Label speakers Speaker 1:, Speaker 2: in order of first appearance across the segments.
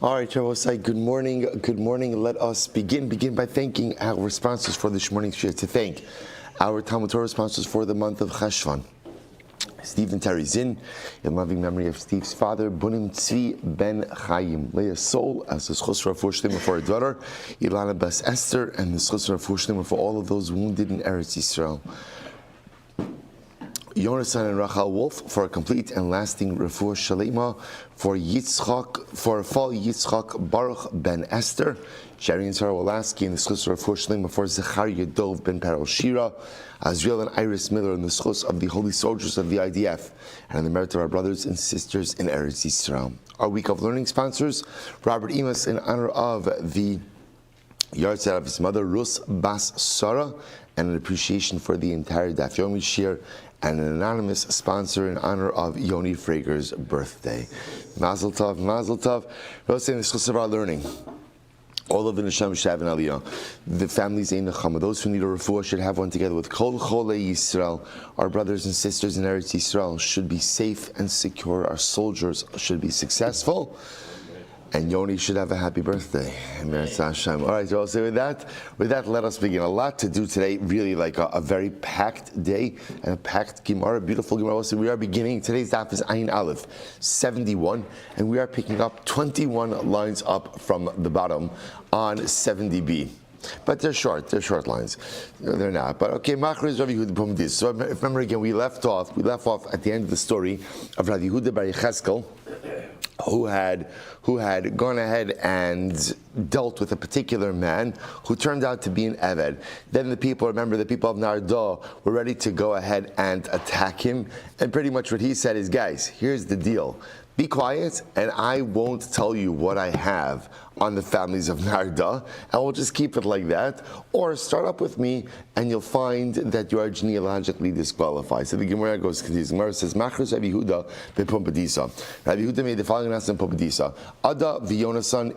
Speaker 1: All right, Shabbos, good morning. Good morning. Let us begin by thanking our sponsors for this morning's shir. To thank our Talmud Torah sponsors for the month of Cheshvan. Steve and Terry Zinn, in loving memory of Steve's father, Bunim Tzvi Ben Chaim. Leah Sol, as the Schusra Fushlim for her daughter, Ilana Bas Esther, and the Schusra Fushlim for all of those wounded in Eretz Yisrael. Yonasan and Rachel Wolf for a complete and lasting refuah shalema for Fall Yitzchak Baruch Ben Esther, Jerry and Sarah Wolaski and the schus refuah shalema for Zechariah Dov Ben Perel Shira, Azriel and Iris Miller and the schus of the holy soldiers of the IDF, and the merit of our brothers and sisters in Eretz Yisrael. Our week of learning sponsors, Robert Emas in honor of the yahrzeit of his mother Rus Bas Sarah, and an appreciation for the entire Daf Yomi shir, and an anonymous sponsor in honor of Yoni Frager's birthday. Mazel Tov, Mazel Tov. We're saying the schus of our learning. All of the Neshama Shav and Aliyah, the families in Nechama, those who need a refuah should have one together with Kol Cholei Yisrael. Our brothers and sisters in Eretz Yisrael should be safe and secure. Our soldiers should be successful. And Yoni should have a happy birthday. All right, so with that, let us begin. A lot to do today, really like a very packed day and a packed Gemara, a beautiful Gemara. So we are beginning, today's daf is Ayin Aleph, 71, and we are picking up 21 lines up from the bottom on 70b. But they're short lines. No, they're not. But okay, Machar is Rabbi Yehuda Pumdis. So remember again, we left off at the end of the story of Rabbi Yehuda Bar Yecheskel, who had gone ahead and dealt with a particular man who turned out to be an Eved. Then the people of Nardo were ready to go ahead and attack him. And pretty much what he said is, guys, here's the deal. Be quiet, and I won't tell you what I have on the families of Narda, and we'll just keep it like that. Or start up with me, and you'll find that you are genealogically disqualified. So the Gemara goes, the Gemara says, Machras Rabbi Yehuda bePumpadisa. Rabbi Yehuda made the following announcement in Pumpadisa. Ada v'Yonasan,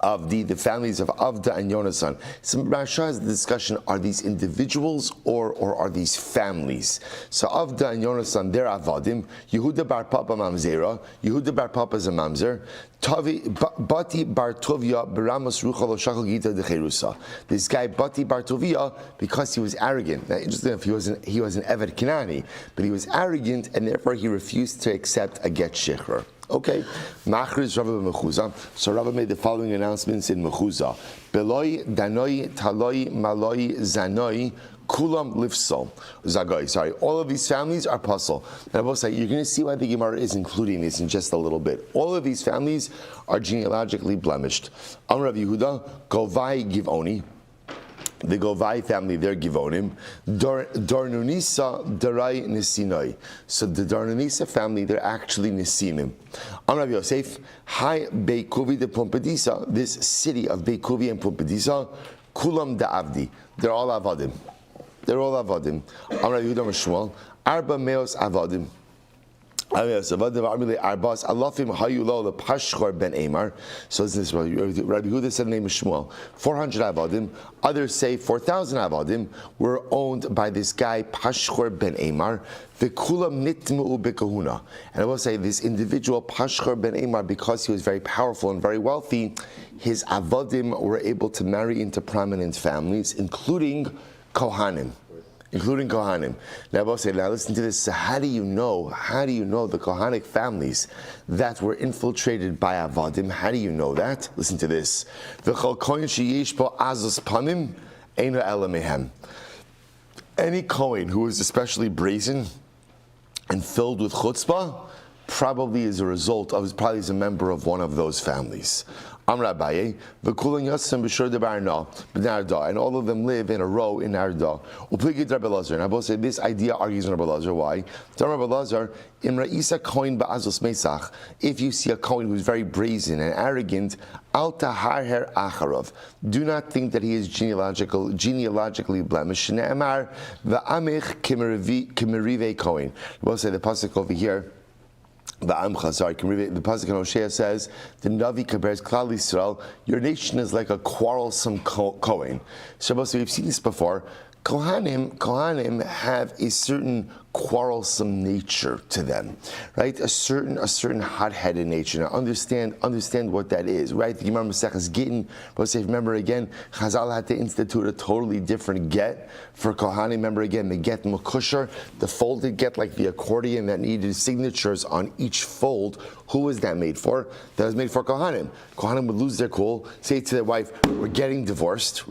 Speaker 1: of the families of Avda and Yonasan. So Rasha has the discussion, are these individuals or are these families? So Avda and Yonasan, they're Avadim. Yehuda bar Papa Mamzera. Yehuda bar Papa is a Mamzer. Bati bar Tovia Baramas Ruchal Shachal Gita de Cherusa. This guy Bati bar Tovia, because he was arrogant. Now, interesting enough, he was an Eved Kinani, but he was arrogant and therefore he refused to accept a get shechur. Okay, Machriz Rabbi Mechuza. So Rabbi made the following announcements in Mechuza: Beloi, Danoi, Taloi, Maloi, Zanoi, Kulam Lifsol. Zagai, sorry. All of these families are puzzle. And I will say, you're going to see why the Gemara is including this in just a little bit. All of these families are genealogically blemished. Amar Rabbi Yehuda, Govai Givoni. The Govai family, they're Givonim. Darnunisa, Darai, Nisinoi. So the Darnunisa family, they're actually Nisinim. Amar Rabbi Yosef, Hai Beikuvi de Pumpadisa, this city of Beikuvi and Pumpadisa, Kulam da Avdi. They're all Avadim. Amar Rabbi Yehuda Shmuel, Arba Meos Avadim. So this is Rabbi Yehuda said the name of Shmuel. 400 Avadim. Others say 4,000 Avadim were owned by this guy Pashchor ben Amar. V'kulam nitmu bekahuna. And I will say this individual Pashchor ben Amar, because he was very powerful and very wealthy, his Avadim were able to marry into prominent families, including Kohanim. Now, listen to this. So how do you know the Kohanic families that were infiltrated by Avadim? How do you know that? Listen to this. Any Kohen who is especially brazen and filled with chutzpah probably is a member of one of those families. Amar Abaye, v'kulan yasim b'shur de Narda, and all of them live in a row in Narda. Upligid Rabbi Lazar, and I will say this idea argues on Rabbi Lazar. Why? Rabbi Lazar, Imra Isa Kohen ba'azus mesach. If you see a Kohen who's very brazen and arrogant, al taharher acharov. Do not think that he is genealogically blemished. Ne'emar v'amich kimerive Kohen. I will say the pasuk over here. The pasuk in Hosea says, the Navi compares Klal Yisrael, your nation is like a quarrelsome Kohen. So we've seen this before. Kohanim have a certain quarrelsome nature to them, right? A certain hot-headed nature. Now, understand what that is, right? The Gemara Maseches Gittin, but say, remember again, Chazal had to institute a totally different get for Kohanim. Remember again, the get Mekusher, the folded get like the accordion that needed signatures on each fold. Who was that made for? That was made for Kohanim. Kohanim would lose their cool, say to their wife, we're getting divorced,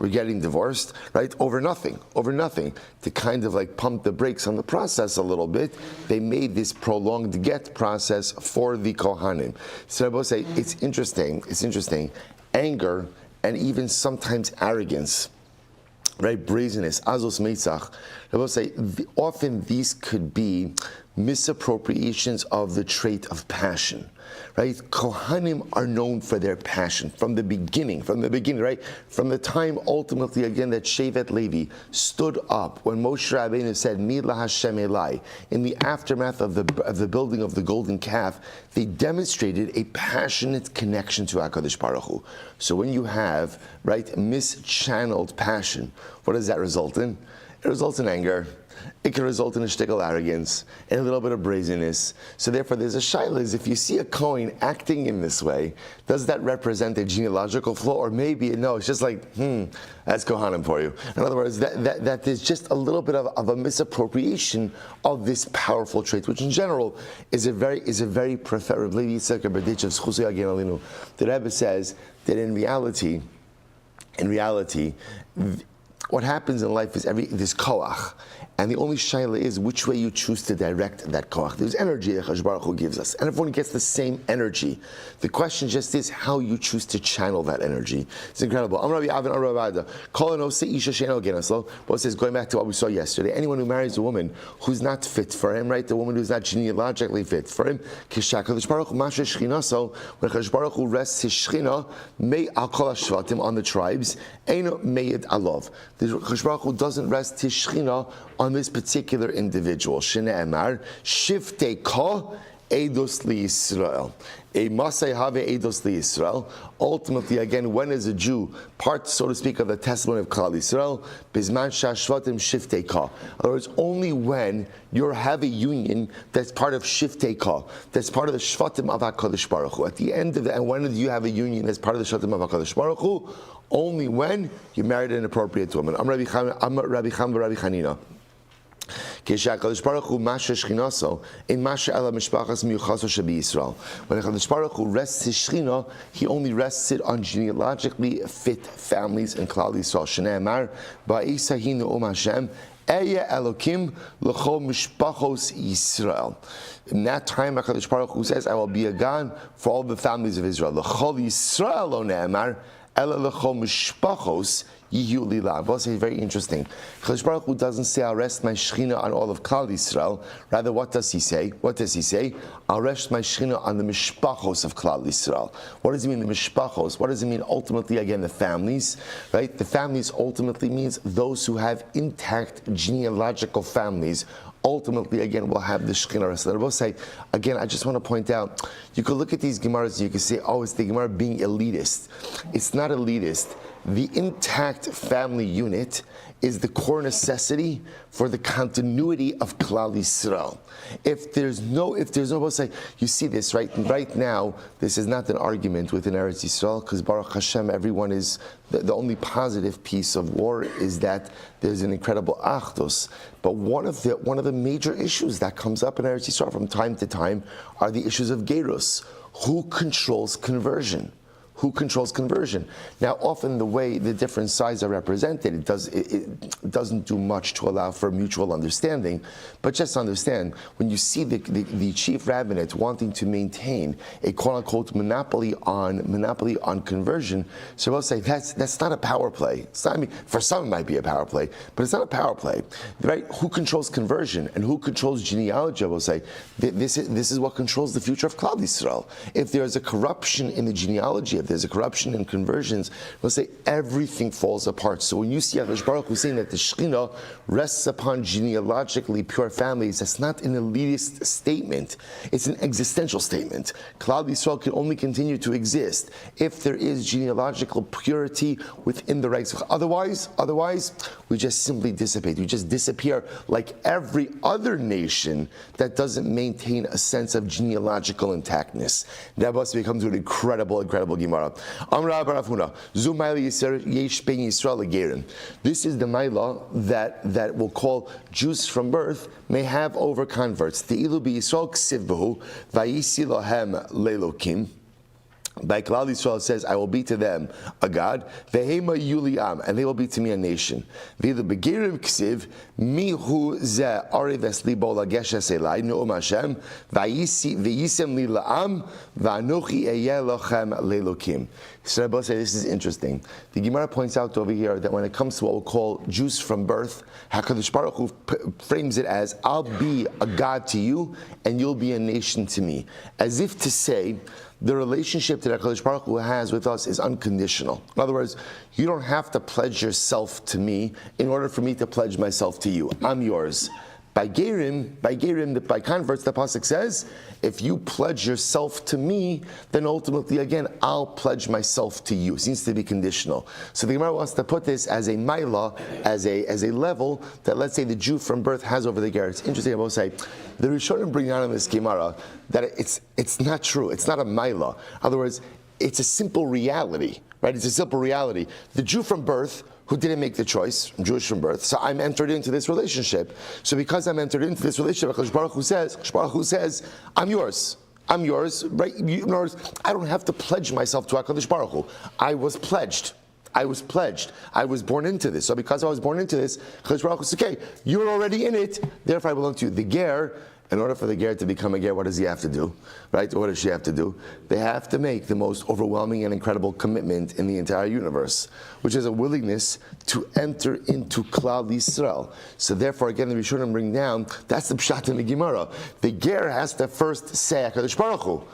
Speaker 1: right? Over nothing. To kind of like pump the brakes on the process a little bit, they made this prolonged get process for the Kohanim. So I will say, it's interesting, anger and even sometimes arrogance, right, brazenness, azos meitzach, I will say, often these could be misappropriations of the trait of passion, right? Kohanim are known for their passion from the beginning, right? From the time, ultimately, again, that Shevet Levi stood up when Moshe Rabbeinu said, Mi la Hashem Elai, in the aftermath of the building of the golden calf, they demonstrated a passionate connection to HaKadosh Baruch Hu. So when you have, right, mischanneled passion, what does that result in? It results in anger. It can result in a shtickle arrogance and a little bit of brazenness. So therefore, there's a shaila is if you see a Kohen acting in this way, does that represent a genealogical flaw? Or maybe, no, it's just like, that's Kohanim for you. In other words, that there's just a little bit of a misappropriation of this powerful trait, which in general is a very preferable. The Rebbe says that in reality, what happens in life is this koach, and the only shaila is which way you choose to direct that koach. There's energy that Chazal Baruch Hu gives us, and everyone gets the same energy. The question just is how you choose to channel that energy. It's incredible. But says, going back to what we saw yesterday, anyone who marries a woman who's not fit for him, right, the woman who's not genealogically fit for him, when Chazal Baruch Hu rests his shechina on the tribes, eino meyed alov. The Chazal Baruch Hu doesn't rest his shechina on this particular individual. Shne'emar shiftei ka eidos liYisrael. A masay have eidos liYisrael. Ultimately, again, when is a Jew part, so to speak, of the testimony of Klal Yisrael? Bizman shashvatim shiftei ka. In other words, only when you have a union that's part of shiftei ka, that's part of the shvatim of HaKadosh Baruch Hu. At the end of and when do you have a union that's part of the shvatim of HaKadosh Baruch Hu? Only when you married an appropriate woman. I'm Rabbi Chanina. When HaKadosh Baruch Hu rests his shechina, he only rests it on genealogically fit families in Klal Yisrael. Shne'emar ba'isahinu Hashem Eya Elokim l'chol mishpachos Yisrael. In that time, HaKadosh Baruch Hu says, I will be a God for all the families of Israel. L'chol Yisrael lo ne'emar ela l'chol mishpachos Yihu Lila. Both say very interesting. Chazal Baruch Hu doesn't say, I'll rest my shechina on all of Klal Yisrael. Rather, what does he say? I'll rest my shechina on the mishpachos of Klal Yisrael. What does it mean, the mishpachos? What does it mean, ultimately, again, the families? Right? The families ultimately means those who have intact genealogical families ultimately, again, will have the Shekhinah rest. I will say, again, I just want to point out, you could look at these Gemaras and you could say, oh, it's the Gemara being elitist. It's not elitist. The intact family unit is the core necessity for the continuity of Klal Yisrael. If there's no, say, you see this right now, this is not an argument within Eretz Yisrael, because Baruch Hashem, everyone is, the only positive piece of war is that there's an incredible achdus. But one of the major issues that comes up in Eretz Yisrael from time to time are the issues of gerus. Who controls conversion? Who controls conversion? Now, often the way the different sides are represented, it doesn't do much to allow for mutual understanding. But just understand, when you see the chief rabbinate wanting to maintain a quote-unquote monopoly on conversion, so we'll say that's not a power play. It's not, I mean, for some it might be a power play, but it's not a power play, right? Who controls conversion and who controls genealogy? We'll say this is what controls the future of Klal Yisrael. If there is a corruption in the genealogy of there's a corruption in conversions, we'll say everything falls apart. So when you see HaKadosh Baruch Hu saying that the Shekhinah rests upon genealogically pure families, that's not an elitist statement. It's an existential statement. Klal Yisrael can only continue to exist if there is genealogical purity within the ranks. Otherwise, we just simply dissipate. We just disappear like every other nation that doesn't maintain a sense of genealogical intactness. That must becomes an incredible Gemara. This is the Maila that will call Jews from birth may have over converts. By Klal Yisrael says, I will be to them a God, vehema yuli am, and they will be to me a nation. V'ila begirim ksiv, mihu ze arev eslibo lageshes elai, nu'um Hashem, v'yisem li la'am, v'anochi eyeh lochem le'lokim. So Rabbi say this is interesting. The Gemara points out over here that when it comes to what we'll call Jews from birth, HaKadosh Baruch Hu frames it as, I'll be a God to you, and you'll be a nation to me. As if to say, the relationship that HaKadosh Baruch Hu has with us is unconditional. In other words, you don't have to pledge yourself to me in order for me to pledge myself to you. I'm yours. By converts, the pasuk says, if you pledge yourself to me, then ultimately, again, I'll pledge myself to you. It seems to be conditional. So the Gemara wants to put this as a maila, as a level that, let's say, the Jew from birth has over the ger. It's interesting, I will say, the Rishonim bring down in this Gemara that it's not true. It's not a maila. In other words, it's a simple reality, right? It's a simple reality. The Jew from birth who didn't make the choice, I'm Jewish from birth, so I'm entered into this relationship. So because I'm entered into this relationship, HaKadosh Baruch Hu says, I'm yours, right? In other words, I don't have to pledge myself to HaKadosh Baruch Hu. I was pledged. I was born into this. So because I was born into this, HaKadosh Baruch Hu says, okay, you're already in it, therefore I belong to you. The ger, in order for the ger to become a ger, what does he have to do? Right? What does she have to do? They have to make the most overwhelming and incredible commitment in the entire universe, which is a willingness to enter into Klal Yisrael. So therefore, again, the Rishonim bring down, that's the pshat in the Gemara. The ger has to first say, HaKadosh Baruch Hu,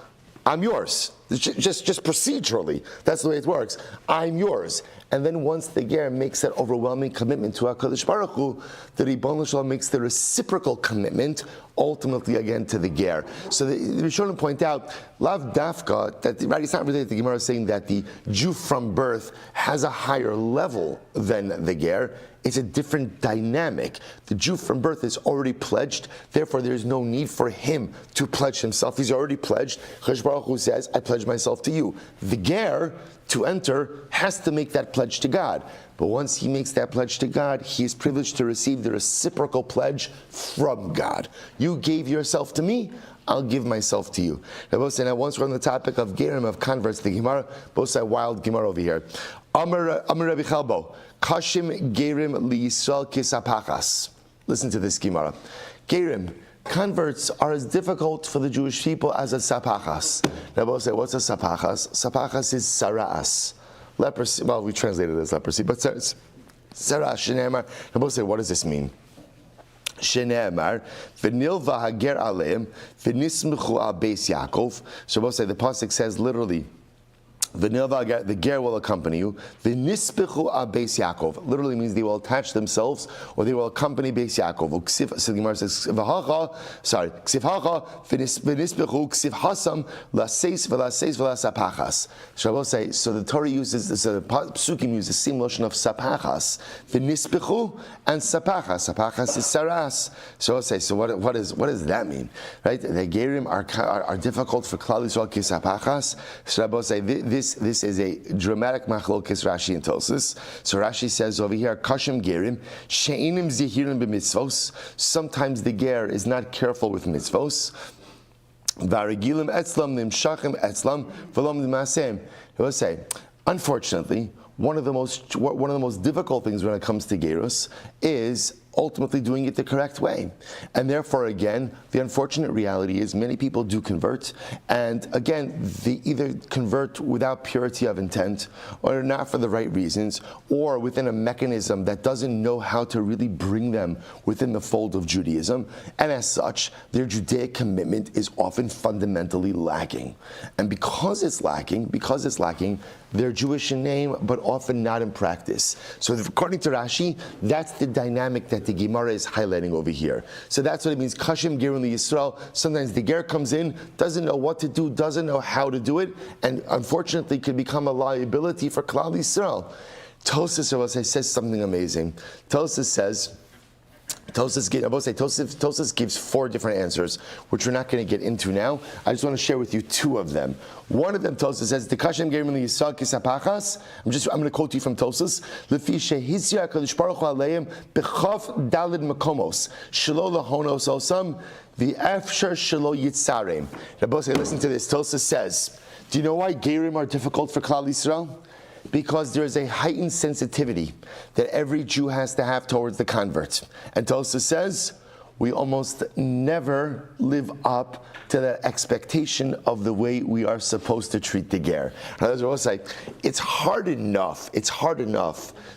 Speaker 1: I'm yours. Just procedurally, that's the way it works. I'm yours. And then once the ger makes that overwhelming commitment to HaKadosh Baruch Hu, the Ribbon Shalom makes the reciprocal commitment, ultimately again to the ger. So the Rishonim point out, Lav Dafka, that right, it's not really that the Gemara is saying that the Jew from birth has a higher level than the ger. It's a different dynamic. The Jew from birth is already pledged, therefore there is no need for him to pledge himself. He's already pledged. HaKadosh Baruch Hu says, I pledge myself to you. The ger, to enter, has to make that pledge to God. But once he makes that pledge to God, he is privileged to receive the reciprocal pledge from God. You gave yourself to me, I'll give myself to you. Now, once we're on the topic of gerim, of converts, the Gemara, both say wild Gemara over here. Amar Rabbi Chalbo, Kashim gerim li Yisrael kisapachas. Listen to this Gemara. Gerim, converts are as difficult for the Jewish people as a sapachas. Now, both say, what's a sapachas? Sapachas is saras. Leprosy, well, we translated it as leprosy, but saras, shenemar. Now, both say, what does this mean? Shenemar, v'nil v'hager aleim, v'nismechu al beis Yaakov. So both say, the pasuk says literally, the ger will accompany you. The nispechu a beis Yaakov literally means they will attach themselves or they will accompany beis Yaakov. So the Gemara says, ksiv hacha v'nispechu ksiv hasam laseis v'laseis v'lasapachas. So I will say, so the Torah uses, so the Psukim use the same notion of sapachas, v'nispechu and sapachas. Sapachas is saras. So I'll say, so what does that mean? Right? The gerim are difficult for Klal Yisrael kisapachas. So I will say, this is a dramatic machlokes Rashi and Tosfos. So Rashi says over here, Kashim gerim she'inim zihirim b'mitzvos. Sometimes the ger is not careful with mitzvos. V'aregilim etzlam nimshachim etzlam v'lom d'masem. He will say, unfortunately, one of the most difficult things when it comes to gerus is ultimately doing it the correct way. And therefore, again, the unfortunate reality is many people do convert, and again, they either convert without purity of intent, or not for the right reasons, or within a mechanism that doesn't know how to really bring them within the fold of Judaism, and as such, their Judaic commitment is often fundamentally lacking. And because it's lacking, they're Jewish in name, but often not in practice. So according to Rashi, that's the dynamic that the Gemara is highlighting over here. So that's what it means, Kashim Gerun li Yisrael. Sometimes the ger comes in, doesn't know what to do, doesn't know how to do it, and unfortunately can become a liability for Klal Yisrael. Tosas says something amazing. Tosas gives 4 different answers, which we're not going to get into now. I just want to share with you 2 of them. One of them, Tosas says, "The Kashem Gerim li Yisrael kisapachas." I'm going to quote you from Tosas. "Lefi shehizya Hakadosh Baruch Hu aleim b'chav dalid makomos shelo lahonos osam v'efshar shelo yitzarem." Rabbi, listen to this. Tosas says, "Do you know why Gerim are difficult for Klal Yisrael? Because there is a heightened sensitivity that every Jew has to have towards the convert." And Tosas says, we almost never live up to that expectation of the way we are supposed to treat the ger. It's hard enough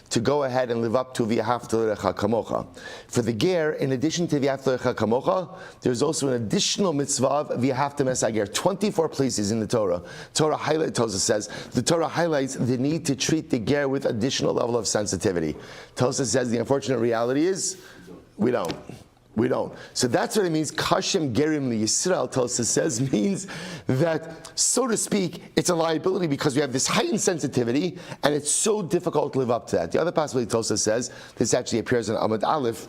Speaker 1: to go ahead and live up to v'ahavta l'recha kamocha. For the ger, in addition to v'ahavta l'recha kamocha, there's also an additional mitzvah of v'ahavta mesager. 24 places in the Torah. Tosas says, the Torah highlights the need to treat the ger with additional level of sensitivity. Tosas says the unfortunate reality is, we don't. So that's what it means. Kashem Gerim li Yisrael, Tosas says, means that, so to speak, it's a liability because we have this heightened sensitivity, and it's so difficult to live up to that. The other possibility, Tosas says, this actually appears in Amud Aleph.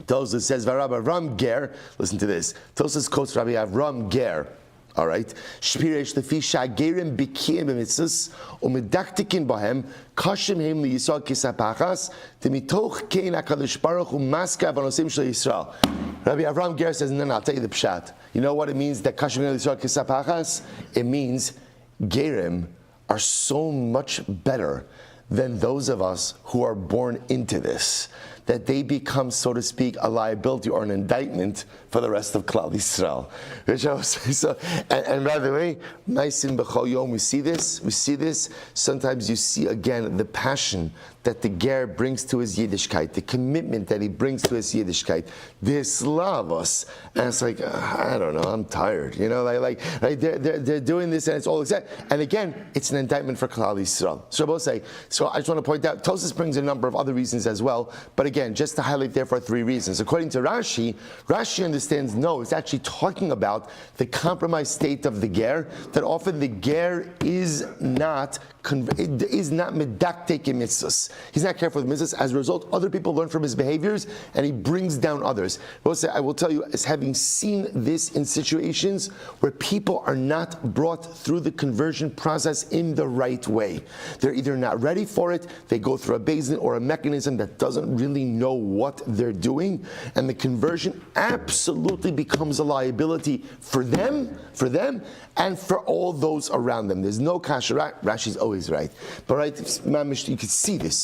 Speaker 1: Tosas says, "Varabba Ram Ger." Listen to this. Tosas quotes Rabbi Avram Ger. All right. Shpiresh lefi shagerim bikiyim b'mitzvos umedaktikin bahem kashim heim liyisrael kisapachas demitoch kein hakadosh baruch hu maska v'anosim shel Yisrael. Rabbi Avram Ger says, no, I'll tell you the pshat. You know what it means that kashim heim liyisrael kisapachas? It means gerim are so much better than those of us who are born into this, that they become, so to speak, a liability or an indictment for the rest of Klal Yisrael. And by the way, Maisim B'chol Yom, we see this. Sometimes you see again the passion that the ger brings to his Yiddishkeit, the commitment that he brings to his Yiddishkeit, the slavos. And it's like, I don't know, I'm tired. You know, like they're doing this and it's all exact. And again, it's an indictment for Klal Yisrael. So I just want to point out, Tosas brings a number of other reasons as well, but again, just to highlight therefore 3 reasons. According to Rashi understands, no, it's actually talking about the compromised state of the ger, that often the ger is not medaktek in mitzvahs. He's not careful with mitzvahs. As a result, other people learn from his behaviors, and he brings down others. I will tell you, as having seen this in situations where people are not brought through the conversion process in the right way. They're either not ready for it, they go through a basin or a mechanism that doesn't really know what they're doing, and the conversion absolutely becomes a liability for them, and for all those around them. There's no kasha. Rashi's always right. But right, you could see this.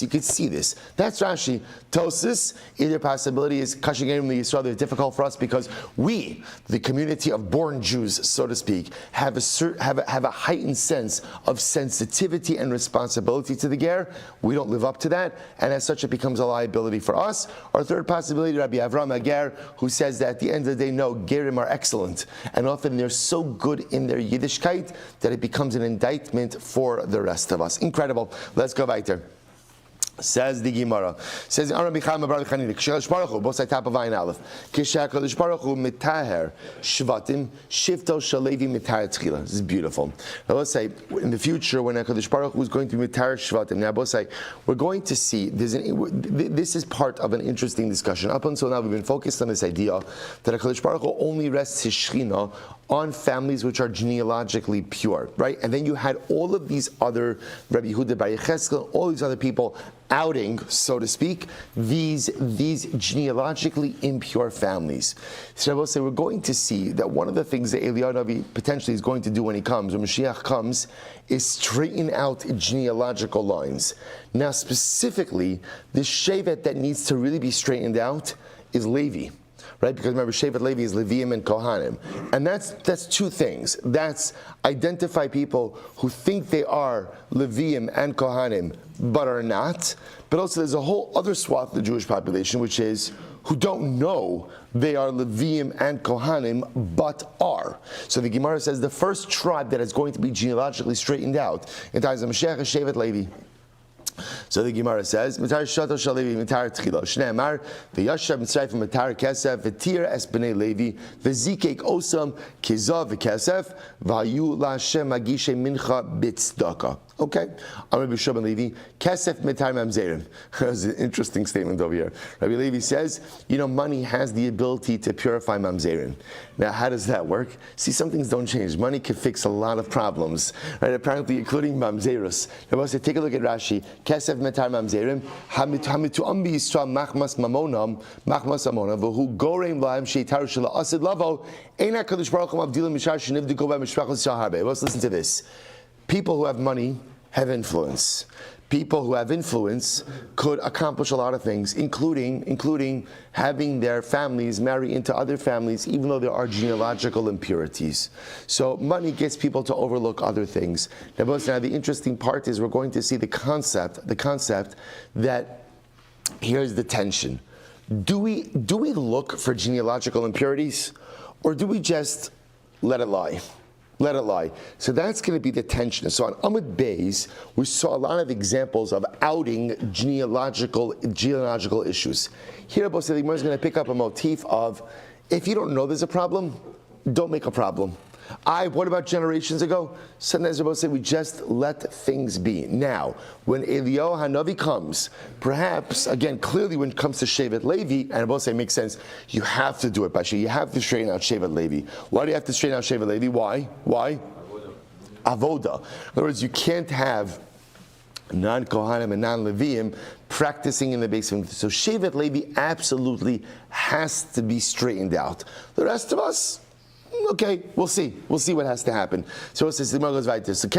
Speaker 1: That's Rashi. Tosas, either possibility is kasha gerim li Yisrael. They're difficult for us because we, the community of born Jews, so to speak, have a heightened sense of sensitivity and responsibility to the ger. We don't live up to that, and as such, it becomes a liability for us. Or third possibility, Rabbi Avram Ager, who says that at the end of the day, no, gerim are excellent, and often they're so good in their Yiddishkeit that it becomes an indictment for the rest of us. Incredible. Let's go weiter. Says the Gemara. Says Aram Bicham Bar Chanina. K'Shakadosh Baruch Hu, both side top of Ayin Aleph. K'Shakadosh Baruch Hu mitaher shvatim shivto shalevi mitaher tchila. This is beautiful. Now let's say in the future when Hakadosh Baruch Hu is going to be mitaher shvatim. Now both say we're going to see this is part of an interesting discussion. Up until now we've been focused on this idea that Hakadosh Baruch Hu only rests His Shechina on families which are genealogically pure, right? And then you had all of these other Rabbi Yehuda Bar Yecheskel, all these other people outing, so to speak, these genealogically impure families. So I will say we're going to see that one of the things that Eliyahu Navi potentially is going to do when he comes, when Mashiach comes, is straighten out genealogical lines. Now specifically, the shevet that needs to really be straightened out is Levi. Right? Because remember, Shevet Levi is Leviim and Kohanim. And that's two things. That's identify people who think they are Leviim and Kohanim, but are not. But also there's a whole other swath of the Jewish population, which is who don't know they are Leviim and Kohanim, but are. So the Gemara says the first tribe that is going to be genealogically straightened out in times of Mashiach is Shevet Levi. So the Gemara says, "Mitar shato shel Levi, mitar tchila." Shnei amar, v'yashav mitzrayim mitar kesef, v'tir es b'nei Levi, v'zikek osam kizav v'kesef, v'hayu la'Hashem magishe mincha b'tzdaka. Okay, I'm Rabbi Shmuel Levi. Kesef mitar mamzerim. That's an interesting statement over here. Rabbi Levi says, money has the ability to purify mamzerim. Now, how does that work? See, some things don't change. Money can fix a lot of problems, right? Apparently, including mamzerus. Now, take a look at Rashi. Kesef mitar mamzerim. Hamitu ambi yisra machmas mamonam v'hu gorem lahem sheitaru shela asid lavo. Ein HaKadosh Baruch Hu mavdilim mishar shenivdiko b'mishpachos shel harbe. Let's listen to this. People who have money have influence. People who have influence could accomplish a lot of things, including having their families marry into other families, even though there are genealogical impurities. So money gets people to overlook other things. Now the interesting part is we're going to see the concept that here's the tension. Do we look for genealogical impurities, or do we just let it lie? Let it lie. So that's going to be the tension. So on Amud Beis, we saw a lot of examples of outing genealogical issues. Here, Rabbi Shmuel Silber is going to pick up a motif of, if you don't know there's a problem, don't make a problem. What about generations ago? Sometimes Rabbi say we just let things be. Now, when Eliyahu Hanavi comes, perhaps, again, clearly when it comes to Shevet Levi, and Rabbi say it makes sense, you have to do it, Bashi. You have to straighten out Shevet Levi. Why do you have to straighten out Shevet Levi? Why? Avoda. In other words, you can't have non-Kohanim and non-Leviim practicing in the basement. So Shevet Levi absolutely has to be straightened out. The rest of us, okay, we'll see what has to happen. So it says the Gemara goes right there. So the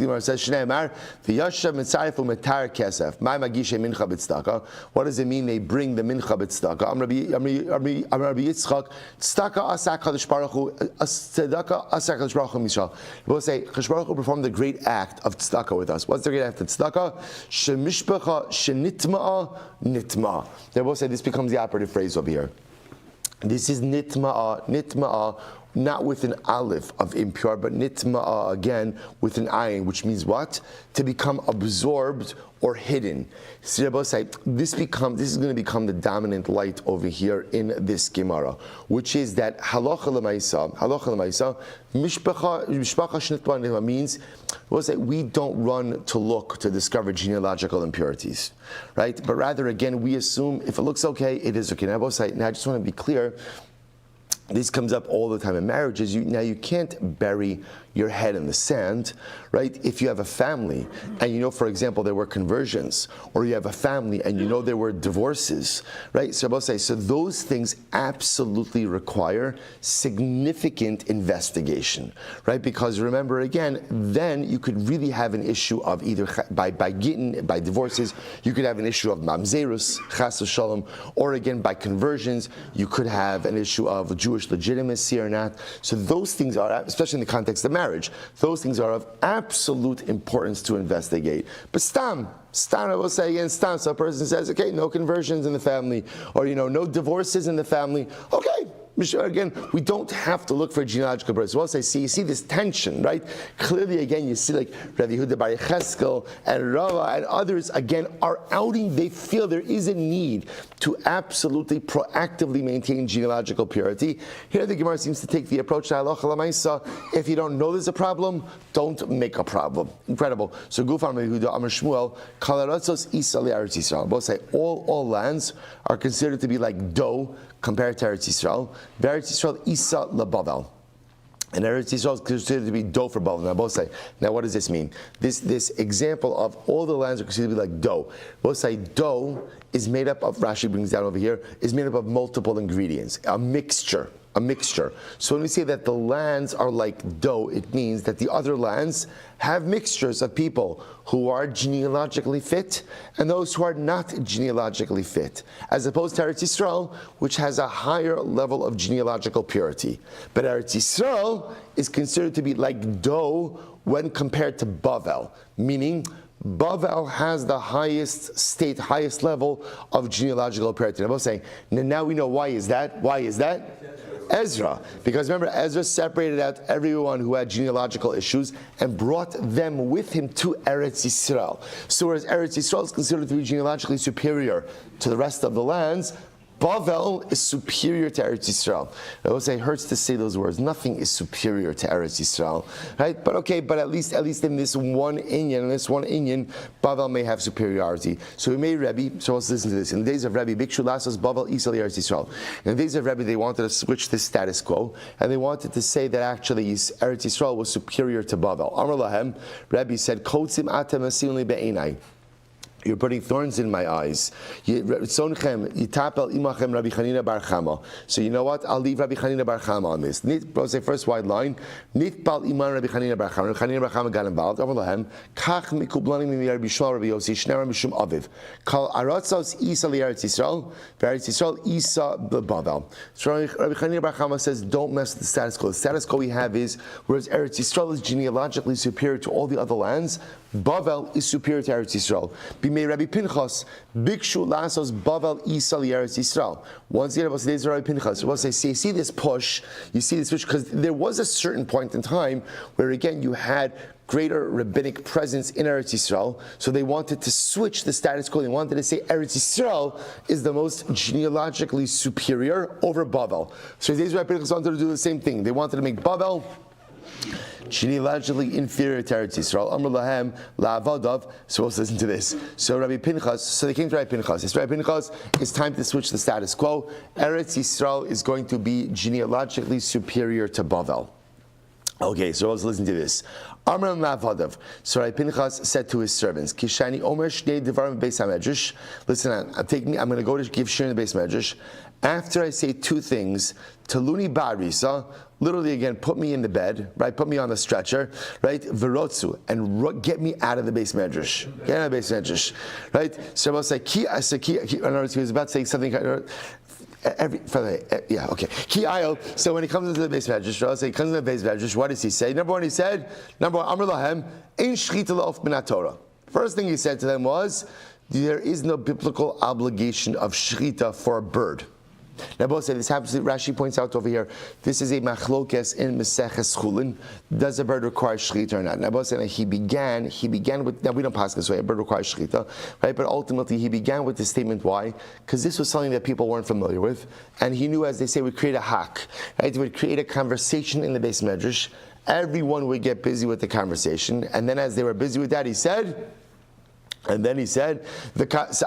Speaker 1: Gemara says Shnei Amar v'yashav mitzarif u'metar kesef. My magishe mincha b'tzedaka. What does it mean? They bring the mincha b'tzedaka. Am Rabbi Yitzchak tzedaka asak Kadosh Baruch Hu tzedaka asak Kadosh Baruch Hu Mishal. We'll say Kadosh Baruch Hu performed the great act of tzedaka with us. What's the great act of tzedaka? Shemishpacha shenitma'a nitma. They will say this becomes the operative phrase over here. This is nitma'a, not with an aleph of impure, but nitma'a again with an ayin, which means what? To become absorbed or hidden. So this is going to become the dominant light over here in this Gemara, which is that halacha l'maisa, mishpacha shnitma means, we don't run to look to discover genealogical impurities, right? But rather, again, we assume if it looks okay, it is okay. Now I just want to be clear. This comes up all the time in marriages. You can't bury your head in the sand, right? If you have a family and for example, there were conversions, or you have a family and there were divorces, right? So those things absolutely require significant investigation, right? Because remember again, then you could really have an issue of either by divorces, you could have an issue of mamzerus, chas v'shalom, or again by conversions, you could have an issue of Jewish legitimacy or not. So those things are, especially in the context of marriage, those things are of absolute importance to investigate. But stam, I will say again, stam, so a person says, okay, no conversions in the family, or no divorces in the family, okay. Again, we don't have to look for a genealogical birth. So you see this tension, right? Clearly, again, you see like Rabbi Yehuda Bar Yecheskel and Rava and others, again, are outing. They feel there is a need to absolutely proactively maintain genealogical purity. Here, the Gemara seems to take the approach to halacha l'maisa. If you don't know there's a problem, don't make a problem. Incredible. So, Gufar Yehuda Amar Shmuel, Kalaratzos Isa Eretz Yisrael. Both say all lands are considered to be like dough compared to Eretz Yisrael. Eretz Yisrael Isa Labavel. And Eretz Yisrael is considered to be dough for Bavel. Now both say, now what does this mean? This example of all the lands are considered to be like dough. Both say dough is made up of, Rashi brings down over here, is made up of multiple ingredients, a mixture. So when we say that the lands are like dough, it means that the other lands have mixtures of people who are genealogically fit and those who are not genealogically fit, as opposed to Eretz Yisrael, which has a higher level of genealogical purity. But Eretz Yisrael is considered to be like dough when compared to Bavel, meaning Bavel has the highest level of genealogical purity. I'm saying, now we know why is that? Why is that? Ezra, because remember, Ezra separated out everyone who had genealogical issues and brought them with him to Eretz Yisrael. So whereas Eretz Yisrael is considered to be genealogically superior to the rest of the lands, Bavel is superior to Eretz Yisrael. I would say it hurts to say those words. Nothing is superior to Eretz Yisrael, right? But okay, but at least in this one inyan, Bavel may have superiority. So we made Rebbe. So let's listen to this. In the days of Rebbe, Bikshu Lasos Bavel Isal Eretz Yisrael. In the days of Rebbe, they wanted to switch the status quo, and they wanted to say that actually Eretz Yisrael was superior to Bavel. Amar Lahem, Rebbe said, Kotzim atem asilni be'enai. You're putting thorns in my eyes. So you know what? I'll leave Rabbi Chanina Bar Chama on this. Say first wide line. Nitpal iman Rabbi Chanina Bar Chama. Rabbi Chanina Bar Chama got involved. Over lahem. Kach mikublanim mi Rabbi Shmuel Rabbi Yossi Shnei Mishum Aviv. Kal aratzos Isa li'Eretz Yisrael. Eretz Yisrael Isa b'Bavel. So Rabbi Chanina Bar Chama says, don't mess with the status quo. The status quo we have is, whereas Eretz Yisrael is genealogically superior to all the other lands, Bavel is superior to Eretz Yisrael. Bimei Rabbi Pinchas, Bikshu Lasos Bavel Isal Eretz Yisrael. Once again, about the days of Rabbi Pinchas, you see this push, because there was a certain point in time where again you had greater rabbinic presence in Eretz Yisrael, so they wanted to switch the status quo. They wanted to say Eretz Yisrael is the most genealogically superior over Bavel. So the days of Rabbi Pinchas wanted to do the same thing. They wanted to make Bavel genealogically inferior to Eretz Yisrael. Amr lahem la'avadav. So let's listen to this. So Rabbi Pinchas, so they came to Rabbi Pinchas. It's Rabbi Pinchas, it's time to switch the status quo. Eretz Yisrael is going to be genealogically superior to Bavel. Okay, so let's listen to this. Amr la'avadav. So Rabbi Pinchas said to his servants, Kishani omer shnei devarim beis hamedrash. Listen, I'm going to go to give shir in the beis medrash. After I say two things, Taluni Ba'arisa, literally again, put me in the bed, right? Put me on the stretcher, right? Verotzu, and get me out of the beis medrash. Get out of the beis medrash, right? So I was like, in other words, he was about to say something. Ki ayel. So when he comes into the beis medrash, he comes into the beis medrash. What does he say? Number one, Amr lahem ein shchita la'of min Torah. First thing he said to them was, there is no biblical obligation of shchita for a bird. Now, both say this happens. Rashi points out over here. This is a machlokes in Maseches Chulin. Does a bird require shechita or not? Now, both say he began with. Now we don't pass this way. A bird requires shechita, right? But ultimately, he began with the statement. Why? Because this was something that people weren't familiar with, and he knew, as they say, would create a hak. Right? It would create a conversation in the beis medrash. Everyone would get busy with the conversation, and then as they were busy with that, he said. And then he said, as